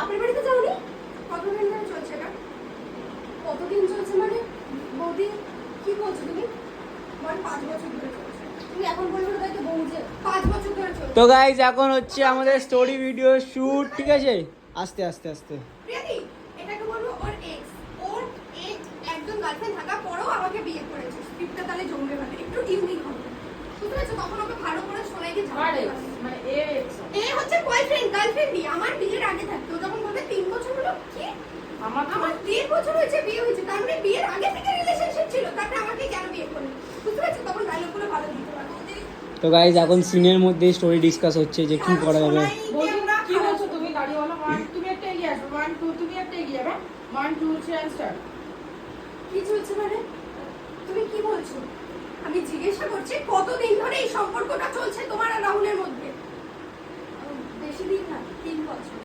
বাপের বাড়িতে যাওনি? কতদিন ধরে চলছে এটা? কতদিন চলছে মানে? বৌদি কি বলছো তুমি? আমার 5 বছর ধরে চলছে। তুমি এখন বলছো তাই তো বউ যে 5 বছর ধরে চলছে। তো গাইজ এখন হচ্ছে আমাদের স্টোরি ভিডিও শুট, ঠিক আছে? আস্তে আস্তে আস্তে। প্রিয়াদি, এটাকে বলবো ওর এক্স। ওর এক্স একজন গার্লফ্রেন্ড থাকা পরেও আমাকে বিয়ে করেছে। স্ক্রিপ্টটা তাহলে জমবে মানে একটু ইউনিক হবে। বুঝতে পারছো? তখন ওকে ভালো করে শোনাইকে ঝাড়তে পারবে। মানে এ হচ্ছে বয়ফ্রেন্ড গার্লফ্রেন্ডই আমার বিয়ের আগে থাকতো। যখন বলবে 3 বছর হলো কি? আমার 3 বছর হয়েছে বিয়ে হয়েছে। তার মানে বিয়ের আগে থেকে রিলেশনশিপ ছিল। তারপরে আমাকে কেন বিয়ে করলো? বুঝতে পারছো? তখন ডায়লগগুলো ভালো দিতে পারবো। তো গাইজ এখন সিনের মধ্যে স্টোরি ডিসকাস হচ্ছে যে কি করা যাবে। কি বলছো তুমি? গাড়িওয়ালা 1 তুমি একটা এগিয়ে আসো, 1 2 তুমি একটা এগিয়ে যাবে, 1 2 3 স্টার্ট। কি চলছে মানে? তুমি কি বলছো? আমি জিজ্ঞাসা করছি কতদিন ধরে এই সম্পর্কটা চলছে তোমার আর রাহুলের মধ্যে? বেশি দিন না, 3 বছর।